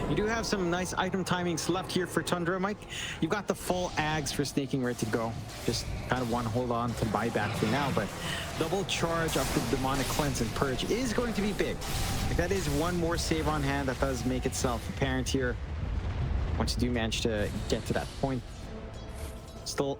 You do have some nice item timings left here for Tundra, Mike. You've got the full Ags for Sneyking ready to go. Just kind of want to hold on to buyback for now, but double charge of the Demonic Cleanse and Purge is going to be big. Like, that is one more save on hand that does make itself apparent here once you do manage to get to that point. Still,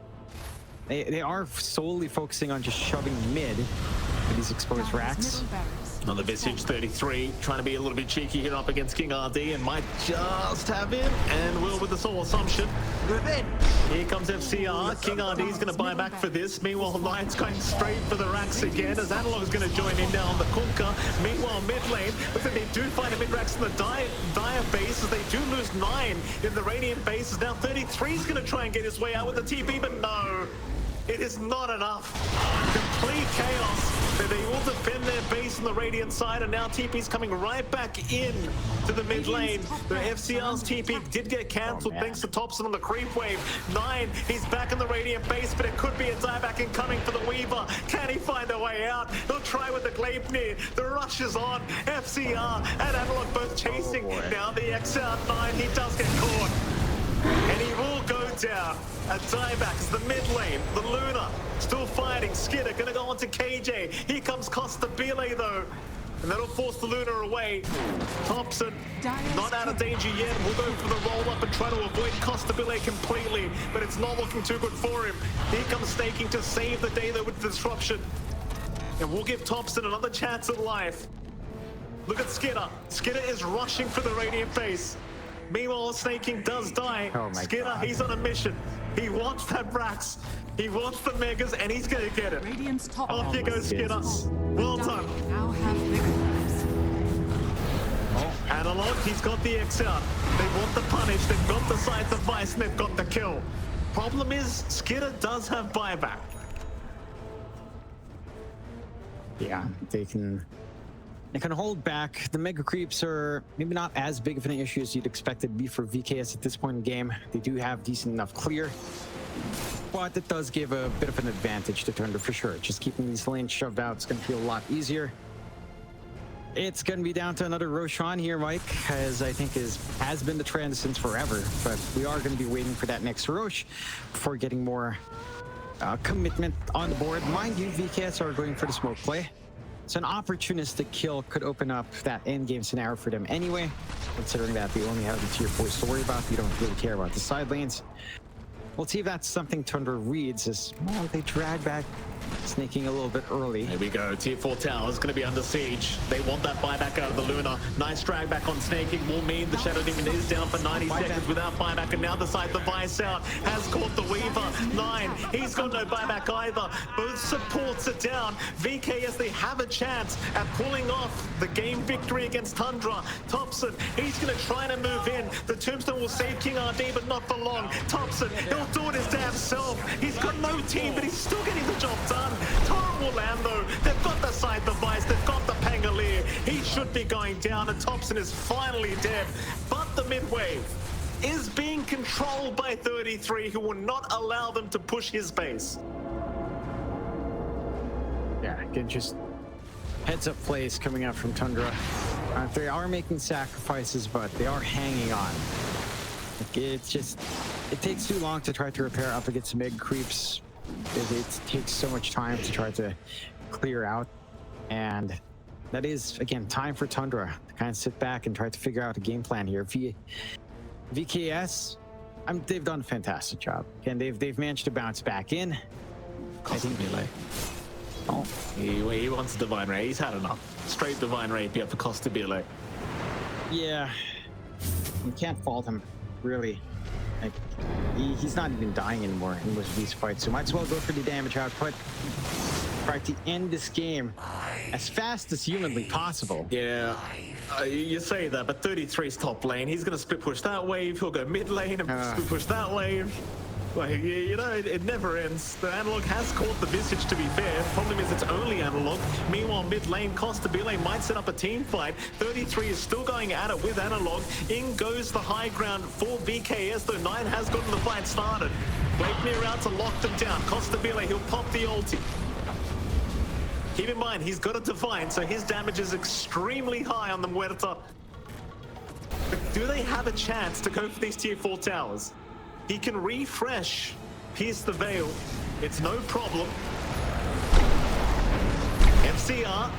they are solely focusing on just shoving mid with these exposed racks. Middle barracks. Another Visage 33, trying to be a little bit cheeky here up against Kingrd and might just have him, and will with the Soul Assumption. Revenge. Here comes FCR. Kingrd is going to buy back for this. Meanwhile, Knight's going straight for the racks again as Analog's going to join in now on the Kingrd. Meanwhile, mid lane, looks like they do find a mid racks in the dire base as they do lose 9 in the Radiant bases. Now 33 is going to try and get his way out with the TP, but no. It is not enough. Complete chaos. They will defend their base on the Radiant side, and now TP's coming right back in to the mid lane. The FCR's TP did get cancelled thanks to Topson on the creep wave. 9, he's back in the Radiant base, but it could be a dieback incoming for the Weaver. Can he find a way out? He'll try with the Gleipnir. The rush is on. FCR and Analog both chasing. Now the X out 9, he does get caught. And he will go down. A dieback is the mid lane. The Luna still fighting. Skiter gonna go on to KJ. Here comes Costabile though. And that'll force the Luna away. Topson not out of danger yet. We'll go for the roll up and try to avoid Costabile completely. But it's not looking too good for him. Here comes Sneyking to save the day though with the disruption. And we'll give Topson another chance at life. Look at Skiter. Skiter is rushing for the Radiant base. Meanwhile, Sneyking does die. Oh my Skiter, God. he's on a mission. He wants that Brax. He wants the Megas, and he's gonna get it. Radiant's top Off you go, barracks. Skiter. Well done. Now have victories. Analog, he's got the X out. They want the punish, they've got the side device, and they've got the kill. Problem is, Skiter does have buyback. Yeah, they can hold back. The mega creeps are maybe not as big of an issue as you'd expect it to be for VKS at this point in the game. They do have decent enough clear, but it does give a bit of an advantage to Tundra for sure. Just keeping these lanes shoved out is going to feel a lot easier. It's going to be down to another Roshan here, Mike, as I think has been the trend since forever. But we are going to be waiting for that next Rosh before getting more commitment on the board. Mind you, VKS are going for the smoke play. So an opportunistic kill could open up that end game scenario for them anyway, considering that they only have the tier 4s to worry about. You don't really care about the side lanes. We'll see if that's something Tundra reads as, well, they drag back Sneyking a little bit early. Here we go. Tier 4 tower is going to be under siege. They want that buyback out of the Luna. Nice drag back on Sneyking. Will mean the Shadow Demon is down for 90 seconds without buyback. And now the side device out has caught the Weaver. 9. He's got no buyback either. Both supports are down. VKS, they have a chance at pulling off the game victory against Tundra. Topson, he's going to try to move in. The Tombstone will save Kingrd, but not for long. Topson, he'll do it his damn self. He's got no team, but he's still getting the job done. Torrent will land though. They've got the side device. They've got the Pangolier. He should be going down, and Topson is finally dead. But the mid wave is being controlled by 33, who will not allow them to push his base. Yeah, again, just heads up plays coming out from Tundra. They are making sacrifices, but they are hanging on. It's just, it takes too long to try to repair up against mega creeps. It takes so much time to try to clear out, and that is, again, time for Tundra to kind of sit back and try to figure out a game plan here. VKS, they've done a fantastic job, and they've managed to bounce back in. Costabile. Oh, he wants Divine Ray. He's had enough. Straight Divine Rapier for Costabile. Yeah, you can't fault him, really. Like, he's not even dying anymore in most of these fights, so might as well go for the damage output. Try to end this game as fast as humanly possible. Yeah, you say that, but 33's top lane. He's going to split push that wave. He'll go mid lane and split push that wave. Like, you know, it never ends. The analog has caught the Visage, to be fair. Problem is it's only analog. Meanwhile, mid lane, Costabile might set up a team fight. 33 is still going at it with analog. In goes the high ground for VKS, though 9 has gotten the fight started. Wakenear out to lock them down. Costabile, he'll pop the ulti. Keep in mind, he's got a Divine, so his damage is extremely high on the Muerta. But do they have a chance to go for these tier 4 towers? He can refresh, pierce the veil. It's no problem. FCR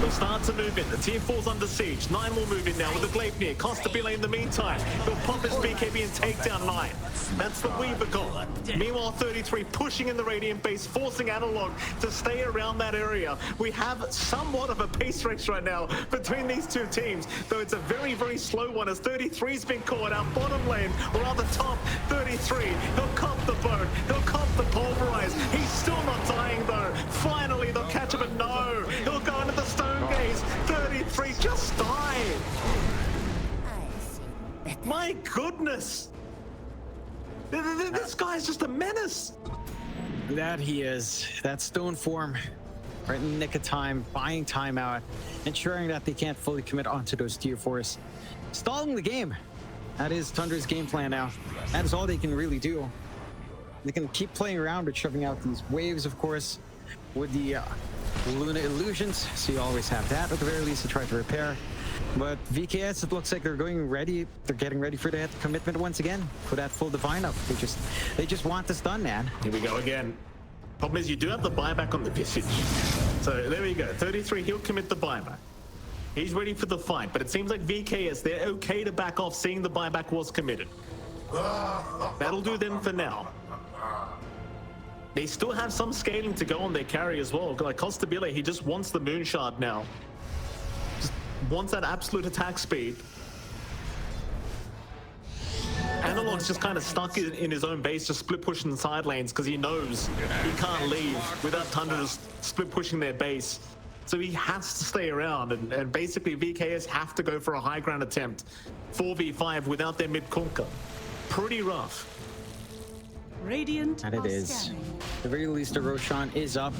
will start to move in. The tier 4's under siege. 9 will move in now with the Gleipnir. Costabile in the meantime. He'll pop his BKB and take down 9. That's the Weaver goal. Meanwhile, 33 pushing in the Radiant base, forcing Analog to stay around that area. We have somewhat of a pace race right now between these two teams, though it's a very, very slow one as 33's been caught out bottom lane, or rather top. 33, he'll cop the boat, he'll cop the pulverize. He's still not dying though. Finally, they'll catch him, but no, he'll go into the stone gaze. 33 just died. My goodness. This guy's just a menace. That he is. That stone form, right in the nick of time, buying time out, ensuring that they can't fully commit onto those tier 4s. Stalling the game. That is Tundra's game plan now. That is all they can really do. They can keep playing around with shoving out these waves, of course, with the Luna illusions, so you always have that at the very least to try to repair. But VKS, it looks like they're going ready. They're getting ready for that commitment once again for that full Divine up. They just want this done, man. Here we go again. Problem is you do have the buyback on the Visage. So there we go. 33, he'll commit the buyback. He's ready for the fight, but it seems like VKS, they're okay to back off seeing the buyback was committed. That'll do them for now. They still have some scaling to go on their carry as well. Like Costabile, he just wants the Moonshard now. Just wants that absolute attack speed. Analog's just kind of stuck in his own base, just split pushing the side lanes because he knows he can't leave without Tundra just split pushing their base. So he has to stay around, and basically VKS have to go for a high ground attempt. 4v5 without their mid-conker. Pretty rough. Radiant And it are is. scanning. the very least, the Roshan is up.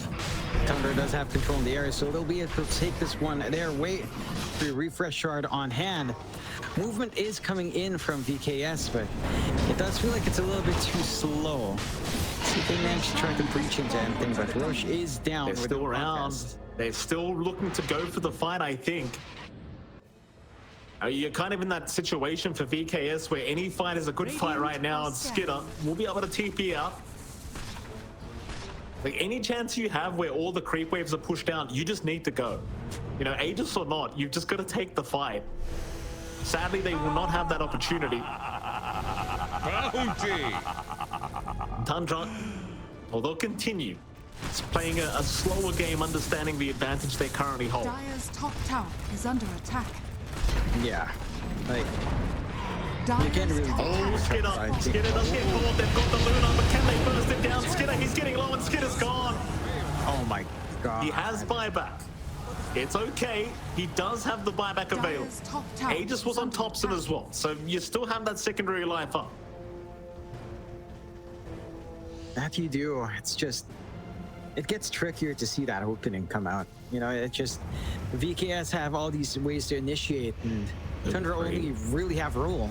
Tundra does have control in the area, so they'll be able to take this one their way. The refresh shard on hand. Movement is coming in from VKS, but it does feel like it's a little bit too slow. See if they manage to try to breach into anything, but Roche is down. They're with still the around. contest. They're still looking to go for the fight, I think. You're kind of in that situation for VKS where any fight is a good fight right now, and Skiter will be able to TP out. Like, any chance you have where all the creep waves are pushed down, you just need to go. You know, Aegis or not, you've just got to take the fight. Sadly, they will not have that opportunity. Tundra, well, they'll continue. It's playing a slower game, understanding the advantage they currently hold. Dire's top tower is under attack. Yeah, like Dire's you can't really. Oh, Skiter does get caught. They've got the Luna, but can they burst it down? Skiter, he's getting low, and Skitter's gone. Oh my god. He has buyback. It's okay. He does have the buyback available. Dire's top tower Aegis was is on under Topson attack. as well, so you still have that secondary life up. That you do. It's just, it gets trickier to see that opening come out. You know, it just, VKS have all these ways to initiate, and Tundra only really have rule.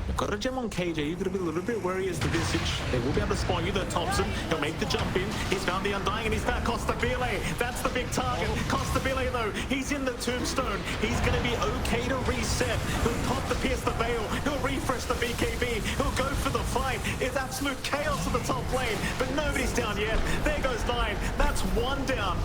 You've got a gem on KJ, you've got to be a little bit wary as the Visage. They will be able to spawn you the Topson. He'll make the jump in. He's found the Undying and he's found Costabile. That's the big target. Costabile though, he's in the tombstone. He's going to be okay to reset. He'll pop the Pierce the Veil. He'll refresh the BKB. He'll go for the fight. It's absolute chaos in the top lane, but nobody's down yet. There goes 9. That's 1 down.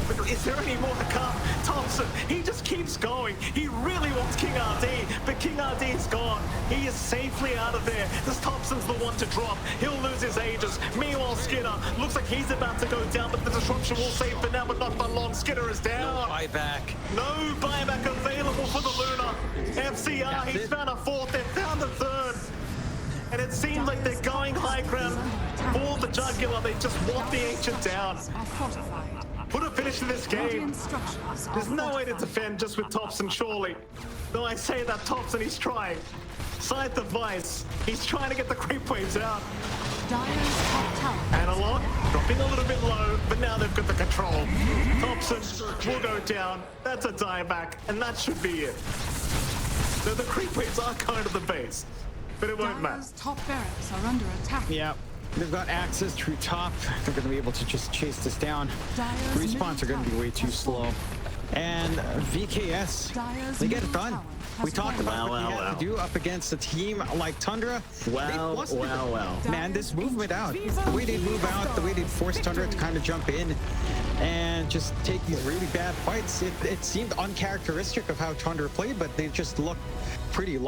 But is there any more to come? Topson, he just keeps going. He really wants Kingrd, but Kingrd is gone. He is safely out of there. This Topson's the one to drop. He'll lose his Aegis. Meanwhile, Skiter looks like he's about to go down, but the disruption will save for now, but not for long. Skiter is down. Buyback. No buyback available for the Luna. FCR, he's found a 4th. They've found a 3rd. And it seems like they're going high ground for the Jugular. They just want the Ancient down. Are fortified. Put a finish to this game. Radiant structures are There's no way to fortified. defend just with Topson, surely. Though I say that Topson, he's trying. Scythe of Vice, he's trying to get the creep waves out. Dire's top tower. Analog, dropping a little bit low, but now they've got the control. Topson will go down. That's a dieback, and that should be it. So the creep waves are kind of the base, but it won't matter. Dire's top barracks are under attack. Yeah, they've got access through top. They're going to be able to just chase this down. Respawns are going to be way too slow. And VKS, they get it done. We talked about what you have to do up against a team like Tundra. Wow. Man, this movement out, the way they move out, the way they force Tundra to kind of jump in and just take these really bad fights, it seemed uncharacteristic of how Tundra played, but they just looked pretty